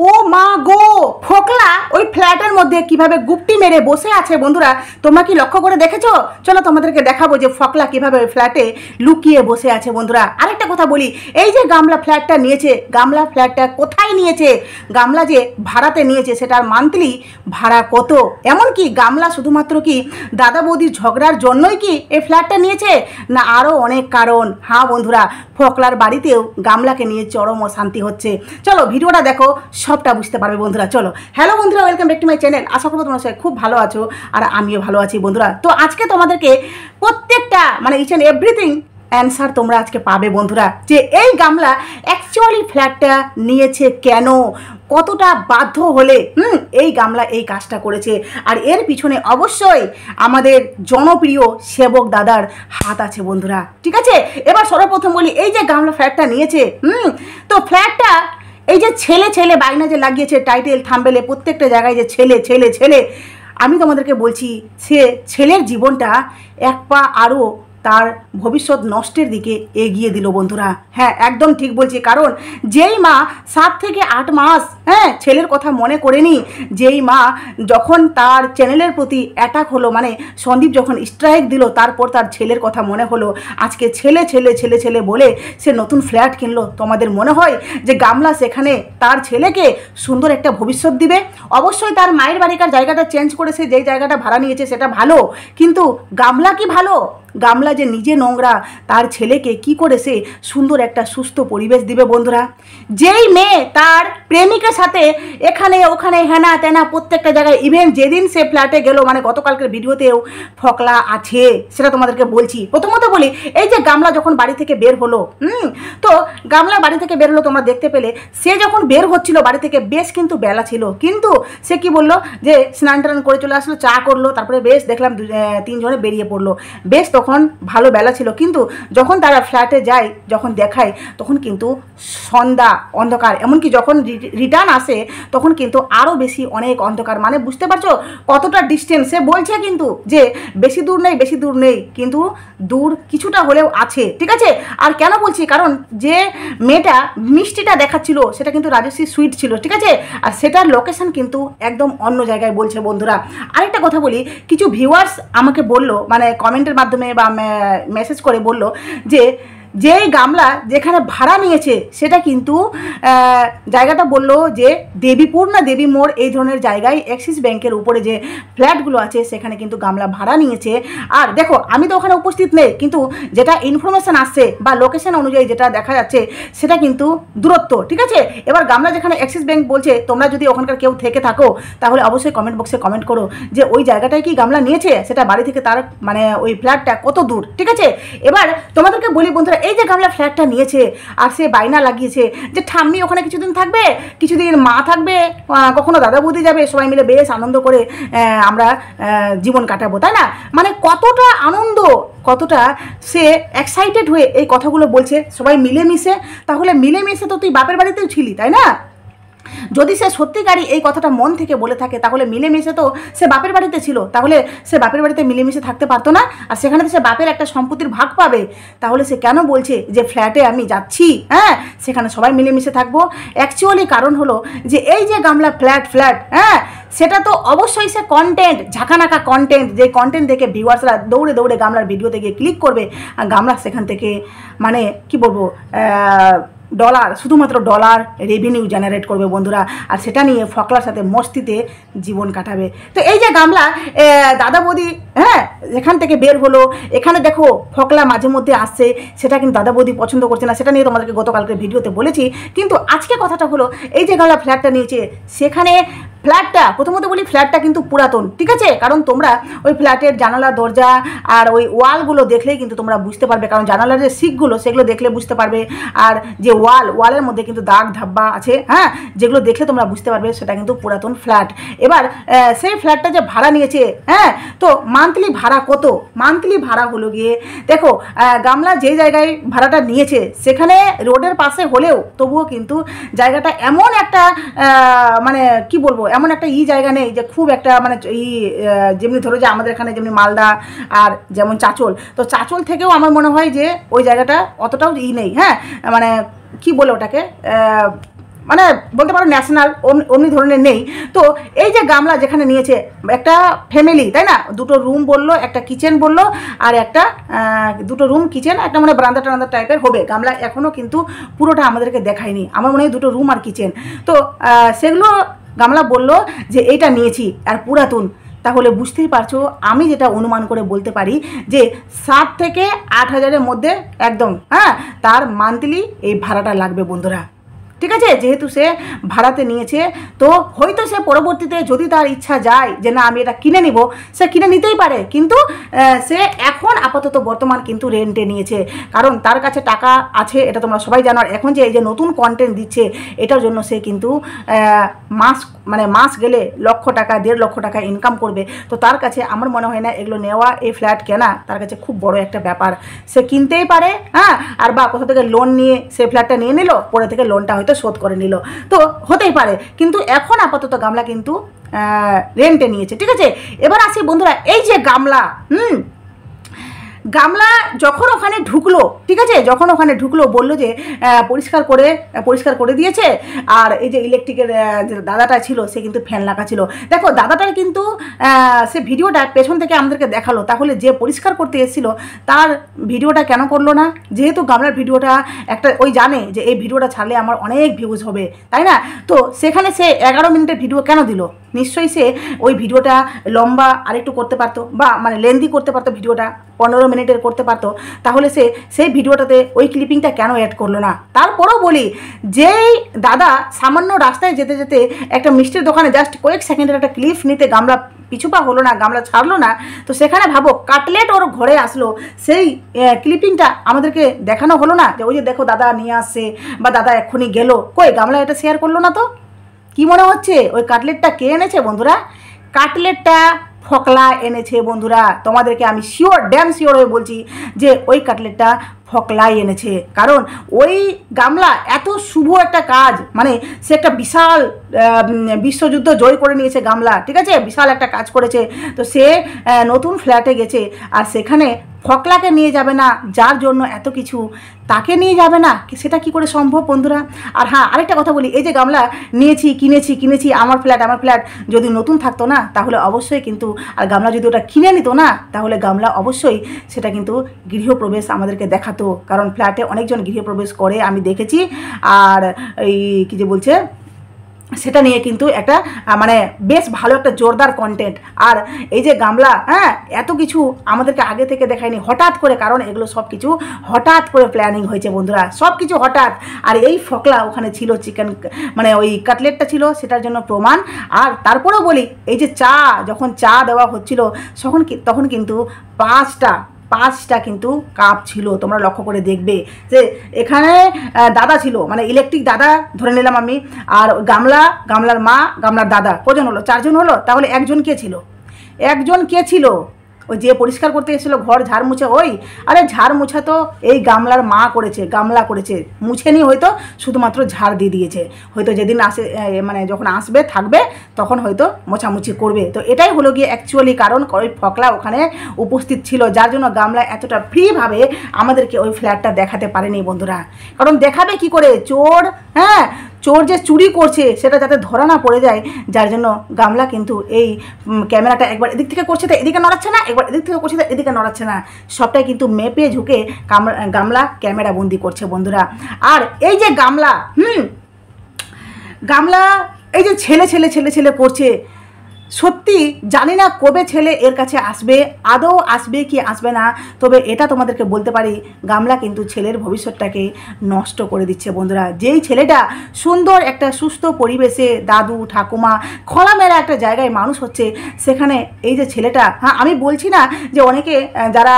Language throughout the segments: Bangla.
ও মা গো, ফোকলা ওই ফ্ল্যাটের মধ্যে কিভাবে গুপটি মেরে বসে আছে বন্ধুরা, তোমরা কি লক্ষ্য করে দেখেছো? চলো তোমাদেরকে দেখাবো যে ফোকলা কিভাবে ওই ফ্ল্যাটে লুকিয়ে বসে আছে বন্ধুরা। আরেকটা কথা বলি, এই যে গামলা ফ্ল্যাটটা নিয়েছে, গামলা ফ্ল্যাটটা কোথায় নিয়েছে? গামলা যে ভাড়াতে নিয়েছে সেটার মান্থলি ভাড়া কত? এমনকি গামলা শুধুমাত্র কি দাদা বৌদির ঝগড়ার জন্যই কি এই ফ্ল্যাটটা নিয়েছে, না আরও অনেক কারণ? হ্যাঁ বন্ধুরা, ফোকলার বাড়িতেও গামলাকে নিয়ে চরম অশান্তি হচ্ছে। চলো ভিডিওটা দেখো, সবটা বুঝতে পারবে বন্ধুরা। চলো, হ্যালো বন্ধুরা, welcome back to my channel. আশা করবো তোমরা সবাই খুব ভালো আছো আর আমিও ভালো আছি বন্ধুরা। তো আজকে তোমাদেরকে প্রত্যেকটা ইচ অ্যান্ড এভরিথিং অ্যান্সার তোমরা আজকে পাবে বন্ধুরা, যে এই গামলা অ্যাকচুয়ালি ফ্ল্যাটটা নিয়েছে কেন, কতটা বাধ্য হলে এই গামলা এই কাজটা করেছে। আর এর পিছনে অবশ্যই আমাদের জনপ্রিয় সেবক দাদার হাত আছে বন্ধুরা, ঠিক আছে? এবার সর্বপ্রথম বলি, এই যে গামলা ফ্ল্যাটটা নিয়েছে, তো ফ্ল্যাটটা এই যে ছেলে ছেলে বাইনা যে লাগিয়েছে টাইটেল থাম্বেলে প্রত্যেকটা জায়গায় যে ছেলে ছেলে ছেলে, আমি তোমাদেরকে বলছি সে ছেলের জীবনটা এক পা আরও তার ভবিষ্যৎ নষ্টের দিকে এগিয়ে দিল বন্ধুরা। হ্যাঁ, একদম ঠিক বলছি। কারণ যেই মা 7 থেকে 8 মাস ছেলের কথা মনে করেনি, যেই মা যখন তার চ্যানেলের প্রতি অ্যাটাক হলো, সন্দীপ যখন স্ট্রাইক দিল, তারপর তার ছেলের কথা মনে হলো, আজকে ছেলে ছেলে ছেলে ছেলে বলে সে নতুন ফ্ল্যাট কিনলো। তোমাদের মনে হয় যে গামলা সেখানে তার ছেলেকে সুন্দর একটা ভবিষ্যৎ দিবে? অবশ্যই তার মায়ের বাড়িকার জায়গাটা চেঞ্জ করেছে, যেই জায়গাটা ভাড়া নিয়েছে সেটা ভালো, কিন্তু গামলা কি ভালো? গামলা যে নিজে নোংরা, তার ছেলেকে কি করে সে সুন্দর একটা সুস্থ পরিবেশ দিবে বন্ধুরা? যেই মেয়ে তার প্রেমিকের সাথে এখানে ওখানে হেনা তেনা প্রত্যেকটা জায়গায়, ইভেন যেদিন সে ফ্ল্যাটে গেল, গতকালকের ভিডিওতেও ফোকলা আছে, সেটা তোমাদেরকে বলছি। প্রথমত বলি, এই যে গামলা যখন বাড়ি থেকে বের হলো, তো গামলা বাড়ি থেকে বের হলো, তোমরা দেখতে পেলে সে যখন বের হচ্ছিল বাড়ি থেকে, বেশ কিন্তু বেলা ছিল, কিন্তু সে কি বললো যে স্নান টান করে চলে আসলো, চা করলো, তারপরে বেশ দেখলাম 3 জনে বেরিয়ে পড়লো। বেশ তখন ভালো বেলা ছিল, কিন্তু যখন তারা ফ্ল্যাটে যায়, যখন দেখায়, তখন কিন্তু সন্ধ্যা অন্ধকার, এমনকি যখন রিটার্ন আসে তখন কিন্তু আরও বেশি অনেক অন্ধকার। বুঝতে পারছো কতটা ডিস্টেন্স? সে বলছে কিন্তু যে বেশি দূর নেই, বেশি দূর নেই, কিন্তু দূর কিছুটা হলেও আছে, ঠিক আছে? আর কেন বলছি, কারণ যে মেয়েটা মিষ্টিটা দেখাচ্ছিল সেটা কিন্তু রাজশ্রী সুইট ছিল, ঠিক আছে? আর সেটার লোকেশন কিন্তু একদম অন্য জায়গায় বলছে বন্ধুরা। আরেকটা কথা বলি, কিছু ভিউয়ার্স আমাকে বললো, কমেন্টের মাধ্যমে বা মেসেজ করে বলল যে যেই গামলা যেখানে ভাড়া নিয়েছে সেটা কিন্তু জায়গাটা বললো যে দেবীপুর না দেবী মোড়, এই ধরনের জায়গায় অ্যাক্সিস ব্যাংকের উপরে যে ফ্ল্যাটগুলো আছে সেখানে কিন্তু গামলা ভাড়া নিয়েছে। আর দেখো, আমি তো ওখানে উপস্থিত নেই, কিন্তু যেটা ইনফরমেশান আসছে বা লোকেশন অনুযায়ী যেটা দেখা যাচ্ছে সেটা কিন্তু দূরত্ব, ঠিক আছে? এবার গামলা যেখানে অ্যাক্সিস ব্যাংক বলছে, তোমরা যদি ওখানকার কেউ থেকে থাকো তাহলে অবশ্যই কমেন্ট বক্সে কমেন্ট করো যে ওই জায়গাটায় কি গামলা নিয়েছে, সেটা বাড়ি থেকে তার ওই ফ্ল্যাটটা কত দূর, ঠিক আছে? এবার তোমাদেরকে বলি বন্ধুরা, এই যে গামলা ফ্ল্যাটটা নিয়েছে আর সে বাইনা লাগিয়েছে যে ঠাম্মি ওখানে কিছুদিন থাকবে, কিছুদিন মা থাকবে, কখনো দাদা বৌদি যাবে, সবাই মিলে বেশ আনন্দ করে আমরা জীবন কাটাবো, তাই না? কতটা আনন্দ, কতটা সে এক্সাইটেড হয়ে এই কথাগুলো বলছে, সবাই মিলেমিশে। তাহলে মিলেমিশে তো তুই বাপের বাড়িতেও ছিলি, তাই না? যদি সে সত্যিকারই এই কথাটা মন থেকে বলে থাকে, তাহলে মিলেমিশে তো সে বাপের বাড়িতে ছিল, তাহলে সে বাপের বাড়িতে মিলেমিশে থাকতে পারতো না? আর সেখানে তো সে বাপের একটা সম্পত্তির ভাগ পাবে, তাহলে সে কেন বলছে যে ফ্ল্যাটে আমি যাচ্ছি, সেখানে সবাই মিলেমিশে থাকবো? অ্যাকচুয়ালি কারণ হলো যে এই যে গামলা ফ্ল্যাট সেটা তো অবশ্যই সে কন্টেন্ট, ঝাঁকানাকা কন্টেন্ট, যে কন্টেন্ট দেখে ভিউয়ার্সরা দৌড়ে দৌড়ে গামলার ভিডিওতে গিয়ে ক্লিক করবে, আর গামলা সেখান থেকে কি বলবো, ডলার, শুধুমাত্র ডলার রেভিনিউ জেনারেট করবে বন্ধুরা। আর সেটা নিয়ে ফোকলার সাথে মস্তিতে জীবন কাটাবে। তো এই যে গামলা দাদা বৌদি এখান থেকে বের হলো, এখানে দেখো ফোকলা মাঝে মধ্যে আসছে, সেটা কিন্তু দাদা বৌদি পছন্দ করছে না, সেটা নিয়ে তোমাদেরকে গতকালকে ভিডিওতে বলেছি। কিন্তু আজকে কথাটা হলো, এই যে গামলা ফ্ল্যাটটা নিয়েছে, সেখানে ফ্ল্যাটটা, প্রথমত বলি ফ্ল্যাটটা কিন্তু পুরাতন, ঠিক আছে? কারণ তোমরা ওই ফ্ল্যাটের জানালা দরজা আর ওই ওয়ালগুলো দেখলেই কিন্তু তোমরা বুঝতে পারবে, কারণ জানালার যে শিকগুলো সেগুলো দেখলে বুঝতে পারবে, আর যে ওয়ালের মধ্যে কিন্তু দাগ ধাব্বা আছে, যেগুলো দেখলে তোমরা বুঝতে পারবে সেটা কিন্তু পুরাতন ফ্ল্যাট। এবার সেই ফ্ল্যাটটা যে ভাড়া নিয়েছে, তো মান্থলি ভাড়া কত? মান্থলি ভাড়া হলো গিয়ে, দেখো গামলা যে জায়গায় ভাড়াটা নিয়েছে সেখানে রোডের পাশে হলেও তবুও কিন্তু জায়গাটা এমন একটা কি বলবো, এমন একটা জায়গা নেই যে খুব একটা যেমনি ধরো যে আমাদের এখানে যেমনি মালদা আর যেমন চাঁচল, তো চাঁচল থেকেও আমার মনে হয় যে ওই জায়গাটা অতটাও নেই, কি বলে ওটাকে, মানে বলতে পারো ন্যাশনাল অমনি ধরনের নেই। তো এই যে গামলা যেখানে নিয়েছে একটা ফ্যামিলি, তাই না, দুটো রুম বললো, একটা কিচেন বললো, আর একটা দুটো রুম কিচেন একটা মানে বারান্দা টারান্দা টাইপের হবে। গামলা এখনও কিন্তু পুরোটা আমাদেরকে দেখায়নি, আমার মনে হয় দুটো রুম আর কিচেন। তো সেগুলো গামলা বললো যে এইটা নিয়েছি আর পুরাতন। তাহলে বুঝতেই পারছো, আমি যেটা অনুমান করে বলতে পারি যে 7 থেকে 8 হাজারের মধ্যে একদম, হ্যাঁ, তার মান্থলি এই ভাড়াটা লাগবে বন্ধুরা। ঠিক আছে, যেহেতু সে ভাড়াতে নিয়েছে, তো হয়তো সে পরবর্তীতে যদি তার ইচ্ছা যায় যে না আমি এটা কিনে নিব, সে কিনে নিতেই পারে। কিন্তু সে এখন আপাতত বর্তমান কিন্তু রেন্টে নিয়েছে, কারণ তার কাছে টাকা আছে, এটা তোমরা সবাই জানো। আর এখন যে এই যে নতুন কন্টেন্ট দিচ্ছে, এটার জন্য সে কিন্তু মাস গেলে লক্ষ টাকা 1.5 লক্ষ টাকা ইনকাম করবে। তো তার কাছে আমার মনে হয় না এগুলো নেওয়া, এই ফ্ল্যাট কেনা তার কাছে খুব বড় একটা ব্যাপার। সে কিনতেই পারে, হ্যাঁ, আর বা কোথা থেকে লোন নিয়ে সে ফ্ল্যাটটা নিয়ে নিল, পরে থেকে লোনটা হয়তো শোধ করে নিল, তো হতেই পারে। কিন্তু এখন আপাতত গামলা কিন্তু রেন্টে নিয়েছে। ঠিক আছে, এবার আসি বন্ধুরা, এই যে গামলা, গামলা যখন ওখানে ঢুকলো, ঠিক আছে, যখন ওখানে ঢুকলো বললো যে পরিষ্কার করে দিয়েছে। আর এই যে ইলেকট্রিকের দাদাটা ছিল সে কিন্তু ফ্যান লাগা ছিল। দেখো দাদাটার কিন্তু সে ভিডিওটা পেছন থেকে আমাদেরকে দেখালো, তাহলে যে পরিষ্কার করতে এসেছিল তার ভিডিওটা কেন করলো না? যেহেতু গামলার ভিডিওটা একটা ওই জানে যে এই ভিডিওটা ছাড়লে আমার অনেক ভিউজ হবে, তাই না? তো সেখানে সে 11 মিনিটের ভিডিও কেন দিল? নিশ্চয়ই সে ওই ভিডিওটা লম্বা আরেকটু করতে পারতো, বা মানে লেন্দি করতে পারতো, ভিডিওটা 15 মিনিটের করতে পারতো। তাহলে সে সেই ভিডিওটাতে ওই ক্লিপিংটা কেন অ্যাড করলো না? তারপরেও বলি, যেই দাদা সামান্য রাস্তায় যেতে যেতে একটা মিষ্টির দোকানে জাস্ট কয়েক সেকেন্ডের একটা ক্লিপ নিতে গামলা পিছুপা হলো না, গামলা ছাড়লো না, তো সেখানে ভাবো কাটলেট ওর ঘরে আসলো, সেই ক্লিপিংটা আমাদেরকে দেখানো হলো না যে ওই যে দেখো দাদা নিয়ে আসছে বা দাদা এক্ষুনি গেল, কই গামলা এটা শেয়ার করলো না? তো কি মনে হচ্ছে ওই কাটলেটটা কে এনেছে বন্ধুরা? কাটলেটটা ফকলা এনেছে বন্ধুরা। তোমাদেরকে আমি শিওর, ড্যাম শিওর হয়ে বলছি যে ওই কাটলেটটা ফকলাই এনেছে। কারণ ওই গামলা এত শুভ একটা কাজ, মানে সে একটা বিশাল বিশ্বযুদ্ধ জয় করে নিয়েছে গামলা, ঠিক আছে, বিশাল একটা কাজ করেছে। তো সে নতুন ফ্ল্যাটে গেছে, আর সেখানে ফকলাকে নিয়ে যাবে না, যার জন্য এত কিছু, তাকে নিয়ে যাবে না, সেটা কি করে সম্ভব বন্ধুরা? আর হ্যাঁ, আরেকটা কথা বলি, এই যে গামলা নিয়েছি, কিনেছি, আমার ফ্ল্যাট যদি নতুন থাকতো না, তাহলে অবশ্যই কিন্তু, আর গামলা যদি ওটা কিনে নিত না, তাহলে গামলা অবশ্যই সেটা কিন্তু গৃহপ্রবেশ আমাদেরকে দেখাতো। কারণ ফ্ল্যাটে অনেকজন গৃহপ্রবেশ করে, আমি দেখেছি। আর এই কী যে বলছে, সেটা নিয়ে কিন্তু একটা মানে বেশ ভালো একটা জোরদার কন্টেন্ট। আর এই যে গামলা, হ্যাঁ, এত কিছু আমাদেরকে আগে থেকে দেখায়নি, হঠাৎ করে, কারণ এগুলো সব কিছু হঠাৎ করে প্ল্যানিং হয়েছে বন্ধুরা, সব কিছু হঠাৎ। আর এই ফকলা ওখানে ছিল, চিকেন মানে ওই কাটলেটটা ছিল, সেটার জন্য প্রমাণ। আর তারপরেও বলি, এই যে যখন চা দেওয়া হচ্ছিল তখন কিন্তু পাঁচটা কিন্তু কাপ ছিল। তোমরা লক্ষ্য করে দেখবে যে এখানে দাদা ছিল, মানে ইলেকট্রিক দাদা ধরে নিলাম আমি, আর গামলার মা, গামলার দাদা, কজন হলো? 4 জন হলো। তাহলে একজন কে ছিল? ওই যে পরিষ্কার করতে এসেছিলো ঘর ঝাড় মুছে, আরে ঝাড় মুছা তো এই গামলার মা করেছে, গামলা করেছে, মুছেনি, হয়তো শুধুমাত্র ঝাড় দিয়ে দিয়েছে। হয়তো যেদিন আসে, মানে যখন আসবে থাকবে তখন হয়তো মোছামুছি করবে। তো এটাই হলো গিয়ে অ্যাকচুয়ালি কারণ, ওই ফকলা ওখানে উপস্থিত ছিল, যার জন্য গামলা এতটা ফ্রিভাবে আমাদেরকে ওই ফ্ল্যাটটা দেখাতে পারেনি বন্ধুরা। কারণ দেখাবে কি করে? চোর যে চুরি করছে সেটা যাতে ধরা না পড়ে যায়, যার জন্য গামলা কিন্তু এই ক্যামেরাটা একবার এদিক থেকে করছে তো এদিকে নড়াচ্ছে না, একবার এদিক থেকে করছে তো এদিকে নড়াচ্ছে না, সবটাই কিন্তু মেপে ঝুঁকে গামলা ক্যামেরা বন্দি করছে বন্ধুরা। আর এই যে গামলা এই যে ছেলে করছে, সত্যি জানি না কবে ছেলে এর কাছে আসবে, আদৌ আসবে কি আসবে না। তবে এটা তোমাদেরকে বলতে পারি, গামলা কিন্তু ছেলের ভবিষ্যৎটাকে নষ্ট করে দিচ্ছে বন্ধুরা। যেই ছেলেটা সুন্দর একটা সুস্থ পরিবেশে দাদু ঠাকুমা খোলামেলা একটা জায়গায় মানুষ হচ্ছে, সেখানে এই যে ছেলেটা, হ্যাঁ, আমি বলছি না যে অনেকে যারা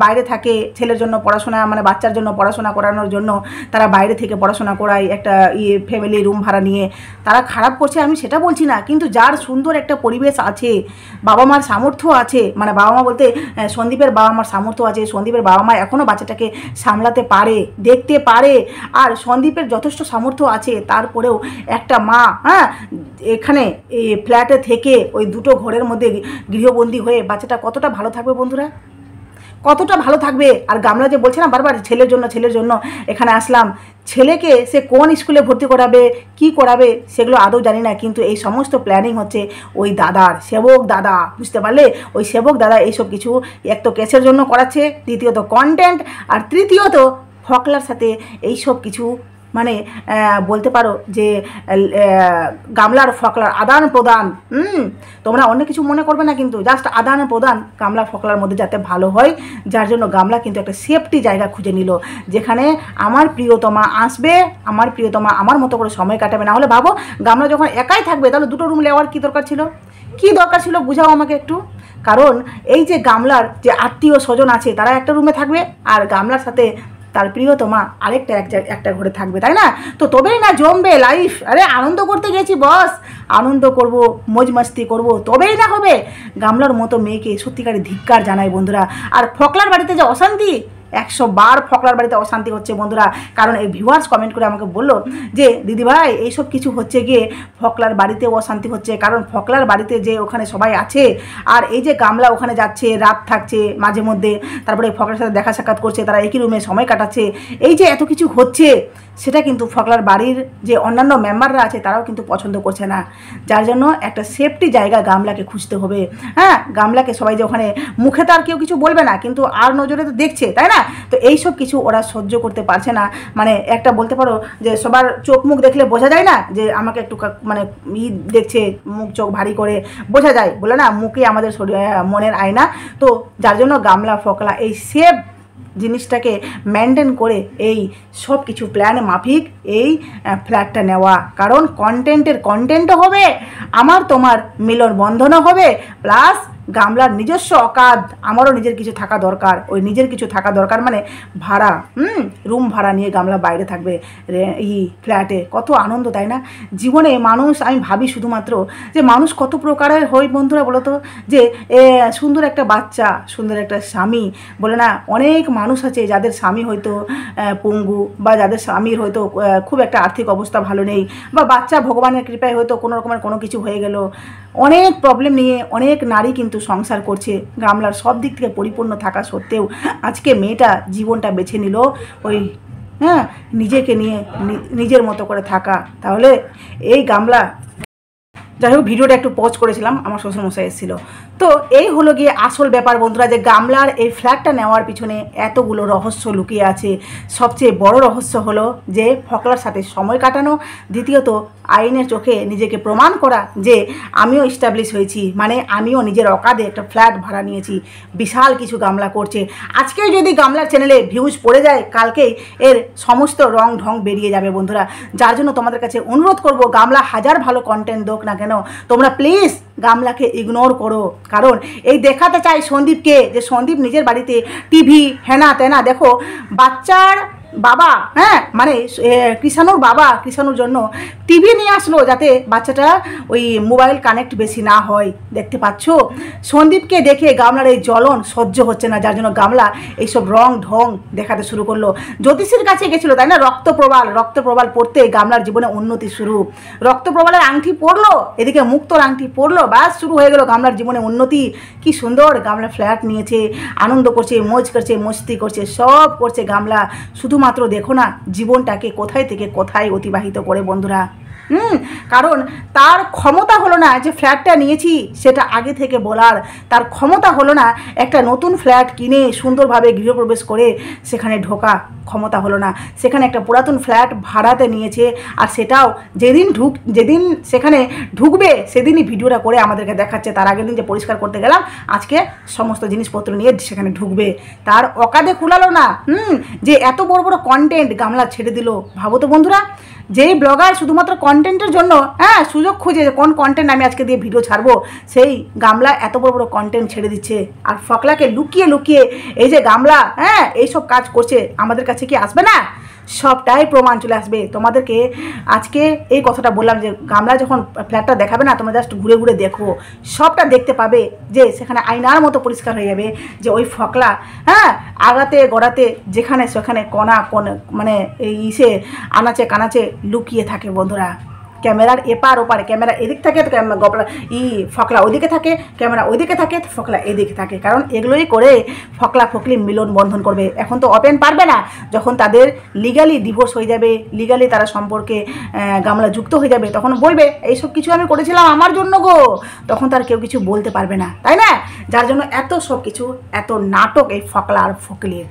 বাইরে থাকে ছেলের জন্য পড়াশোনা, মানে বাচ্চার জন্য পড়াশোনা করানোর জন্য তারা বাইরে থেকে পড়াশোনা করায় একটা ফ্যামিলি রুম ভাড়া নিয়ে, তারা খারাপ করছে, আমি সেটা বলছি না। কিন্তু যার সুন্দর একটা পরিবেশ আছে, বাবা মার সামর্থ্য আছে, মানে বাবা মা বলতে সন্দীপের বাবা মার সামর্থ্য আছে, সন্দীপের বাবা মা এখনও বাচ্চাটাকে সামলাতে পারে, দেখতে পারে, আর সন্দীপের যথেষ্ট সামর্থ্য আছে, তারপরেও একটা মা, হ্যাঁ, এখানে এই ফ্ল্যাটে থেকে ওই দুটো ঘরের মধ্যে গৃহবন্দী হয়ে বাচ্চাটা কতটা ভালো থাকবে বন্ধুরা, কতটা ভালো থাকবে। আর গামলা যে বলছে না বারবার ছেলের জন্য এখানে আসলাম, ছেলেকে সে কোন স্কুলে ভর্তি করাবে, কি করাবে সেগুলো আদৌ জানি না, কিন্তু এই সমস্ত প্ল্যানিং হচ্ছে ওই দাদার, সেবক দাদা, বুঝতে পারলে? ওই সেবক দাদা এইসব কিছু এক তো কেসের জন্য করাচ্ছে, দ্বিতীয়ত কন্টেন্ট, আর তৃতীয়ত ফকলার সাথে এইসব কিছু মানে বলতে পারো যে গামলার ফকলার আদান প্রদান। তোমরা অন্য কিছু মনে করবে না, কিন্তু জাস্ট আদান প্রদান গামলা ফকলার মধ্যে যাতে ভালো হয়, যার জন্য গামলা কিন্তু একটা সেফটি জায়গা খুঁজে নিল, যেখানে আমার প্রিয়তমা আসবে, আমার প্রিয়তমা আমার মতো করে সময় কাটাবে। না হলে ভাবো গামলা যখন একাই থাকবে তাহলে দুটো রুম নেওয়ার কী দরকার ছিল? কী দরকার ছিল বুঝাও আমাকে একটু। কারণ এই যে গামলার যে আত্মীয় স্বজন আছে তারা একটা রুমে থাকবে, আর গামলার সাথে তার প্রিয়তমা আরেকটা একটা ঘরে থাকবে, তাই না? তো তবেই না জমবে লাইফ। আরে আনন্দ করতে গেছি বস, আনন্দ করব, মজ মাস্তি করব, তবেই না হবে। গামলার মতো মেয়েকে সত্যিকারে ধিক্কার জানাই বন্ধুরা। আর ফকলার বাড়িতে যে অশান্তি, 100 বার ফকলার বাড়িতে অশান্তি হচ্ছে বন্ধুরা। কারণ এই ভিউয়ার্স কমেন্ট করে আমাকে বললো যে দিদিভাই এইসব কিছু হচ্ছে গিয়ে ফকলার বাড়িতেও অশান্তি হচ্ছে, কারণ ফকলার বাড়িতে যে ওখানে সবাই আছে, আর এই যে গামলা ওখানে যাচ্ছে, রাত থাকছে মাঝে মধ্যে, তারপরে ফকলার সাথে দেখা সাক্ষাৎ করছে, তারা একই রুমে সময় কাটাচ্ছে, এই যে এত কিছু হচ্ছে, সেটা কিন্তু ফকলার বাড়ির যে অন্যান্য মেম্বাররা আছে তারাও কিন্তু পছন্দ করছে না, যার জন্য একটা সেফটি জায়গা গামলাকে খুঁজতে হবে। হ্যাঁ, গামলাকে সবাই যে ওখানে মুখে তো আর কেউ কিছু বলবে না, কিন্তু আর নজরে তো দেখছে, তাই না? তো এইসব কিছু ওরা সহ্য করতে পারছে না। মানে একটা বলতে পারো যে সবার চোখ মুখ দেখলে বোঝা যায় না যে আমাকে একটু মানে দেখছে, মুখ চোখ ভারী করে বোঝা যায়, বলে না মুখে আমাদের মনের আয়না। তো যার জন্য গামলা ফকলা এই সেফ জিনিসটাকে মেনটেন করে এই সব কিছু প্ল্যান মাফিক এই ফ্ল্যাটটা নেওয়া, কারণ কন্টেন্টও হবে, আমার তোমার মিলন বন্ধনও হবে, প্লাস গামলার নিজস্ব অকাদ, আমারও নিজের কিছু থাকা দরকার। ওই নিজের কিছু থাকা দরকার মানে ভাড়া, রুম ভাড়া নিয়ে গামলা বাইরে থাকবে এই ফ্ল্যাটে। কত আনন্দ, তাই না? জীবনে মানুষ, আমি ভাবি শুধুমাত্র যে মানুষ কত প্রকারের হয় বন্ধুরা বলো তো। যে সুন্দর একটা বাচ্চা, সুন্দর একটা স্বামী, বলে না অনেক মানুষ আছে যাদের স্বামী হয়তো পঙ্গু, বা যাদের স্বামীর হয়তো খুব একটা আর্থিক অবস্থা ভালো নেই, বা বাচ্চা ভগবানের কৃপায় হয়তো কোনো রকমের কোনো কিছু হয়ে গেল, অনেক প্রবলেম নিয়ে অনেক নারী কিন্তু সংসার করছে। গামলার সব দিক থেকে পরিপূর্ণ থাকা সত্ত্বেও আজকে মেয়েটা জীবনটা বেছে নিল ওই নিজেকে নিয়ে নিজের মতো করে থাকা। তাহলে এই গামলা, যাই হোক ভিডিওটা একটু পজ করেছিলাম, আমার শ্বশুরমশাই এসেছিল। তো এই হলো গিয়ে আসল ব্যাপার বন্ধুরা, যে গামলার এই ফ্ল্যাটটা নেওয়ার পিছনে এতগুলো রহস্য লুকিয়ে আছে। সবচেয়ে বড় রহস্য হলো যে ফকলার সাথে সময় কাটানো, দ্বিতীয়ত আইনের চোখে নিজেকে প্রমাণ করা যে আমিও এস্টাবলিশ হয়েছি, মানে আমিও নিজের অকাদে একটা ফ্ল্যাট ভাড়া নিয়েছি। বিশাল কিছু গামলা করছে। আজকে যদি গামলার চ্যানেলে ভিউজ পড়ে যায়, কালকেই এর সমস্ত রং ঢং বেরিয়ে যাবে বন্ধুরা। যার জন্য তোমাদের কাছে অনুরোধ করব, গামলা হাজার ভালো কন্টেন্ট দোক না কেন, তোমরা প্লিজ গামলাকে ইগনোর করো। কারণ এই দেখাতে চাই সন্দীপকে যে সন্দীপ নিজের বাড়িতে টিভি হেনা তেনা, দেখো বাচ্চার বাবা, মানে কৃষাণুর বাবা কৃষাণুর জন্য টিভি নিয়ে আসলো যাতে বাচ্চাটা ওই মোবাইল কানেক্ট বেশি না হয়। দেখতে পাচ্ছ সন্দীপকে দেখে গামলার এই জ্বলন সহ্য হচ্ছে না, যার জন্য গামলা এইসব রং ঢং দেখাতে শুরু করলো। জ্যোতিষীর কাছে গেছিলো, তাই না? রক্তপ্রবাল পড়তে গামলার জীবনে উন্নতি শুরু। রক্তপ্রবালের আংটি পড়লো, এদিকে মুক্তোর আংটি পড়লো, ব্যাস শুরু হয়ে গেল গামলার জীবনে উন্নতি। কি সুন্দর গামলা ফ্ল্যাট নিয়েছে, আনন্দ করছে, মজ করছে, মস্তি করছে, সব করছে গামলা। শুধুমাত্র দেখো না জীবনটাকে কোথায় থেকে কোথায় অতিবাহিত করে বন্ধুরা। কারণ তার ক্ষমতা হলো না যে ফ্ল্যাটটা নিয়েছি সেটা আগে থেকে বলার, তার ক্ষমতা হলো না একটা নতুন ফ্ল্যাট কিনে সুন্দরভাবে গৃহপ্রবেশ করে সেখানে ঢোকা, ক্ষমতা হলো না। সেখানে একটা পুরাতন ফ্ল্যাট ভাড়াতে নিয়েছে, আর সেটাও যেদিন সেখানে ঢুকবে সেদিনই ভিডিওটা করে আমাদেরকে দেখাচ্ছে। তার আগের দিন যে পরিষ্কার করতে গেলাম, আজকে সমস্ত জিনিসপত্র নিয়ে সেখানে ঢুকবে। তার অকাদে কুলালো না যে এত বড় বড় কন্টেন্ট গামলা ছেড়ে দিল। ভাবো তো বন্ধুরা, যেই ব্লগার শুধুমাত্র কন্টেন্টের জন্য সুযোগ খুঁজে কোন কন্টেন্ট আমি আজকে দিয়ে ভিডিও ছাড়বো, সেই গামলা এত বড় বড় কন্টেন্ট ছেড়ে দিচ্ছে। আর ফকলাকে লুকিয়ে লুকিয়ে এই যে গামলা এইসব কাজ করছে, আমাদের কাছে কি আসবে না? সবটাই প্রমাণ চলে আসবে তোমাদেরকে। আজকে এই কথাটা বললাম যে গামলা যখন ফ্ল্যাটটা দেখাবে না, তোমরা জাস্ট ঘুরে ঘুরে দেখো, সবটা দেখতে পাবে যে সেখানে আয়নার মতো পরিষ্কার হয়ে যাবে যে ওই ফকলা আগাতে গড়াতে যেখানে সেখানে কণা মানে এই আনাচে কানাচে লুকিয়ে থাকে বন্ধুরা। ক্যামেরার এপার ওপার, ক্যামেরা এদিক থাকে তো ফকলা ওইদিকে থাকে, ক্যামেরা ওইদিকে থাকে তো ফকলা এদিকে থাকে। কারণ এগুলোই করে ফকলা ফকলি মিলন বন্ধন করবে। এখন তো ওপেন পারবে না, যখন তাদের লিগালি ডিভোর্স হয়ে যাবে, লিগালি তারা সম্পর্কে গামলা যুক্ত হয়ে যাবে, তখন বলবে এইসব কিছু আমি করেছিলাম আমার জন্য গো, তখন তার কেউ কিছু বলতে পারবে না, তাই না? যার জন্য এত সব কিছু, এত নাটক এই ফকলা আর ফকলির।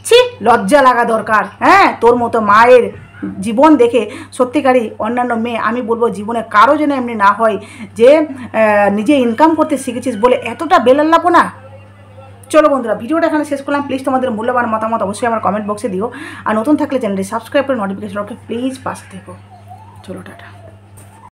ছি, লজ্জা লাগা দরকার। হ্যাঁ, তোর মতো মায়ের জীবন দেখে সত্যিকারই অন্যান্য মেয়ে, আমি বলবো জীবনে কারো যেন এমনি না হয় যে নিজে ইনকাম করতে শিখেছিস বলে এতটা বেলাল্লাপো না। চলো বন্ধুরা, ভিডিওটা এখানে শেষ করলাম। প্লিজ তোমাদের মূল্যবান মতামত অবশ্যই আমার কমেন্ট বক্সে দিও। আর নতুন থাকলে চ্যানেলটি সাবস্ক্রাইব করে নোটিফিকেশন ওকে প্লিজ পাশে থেকো। চলো টাটা।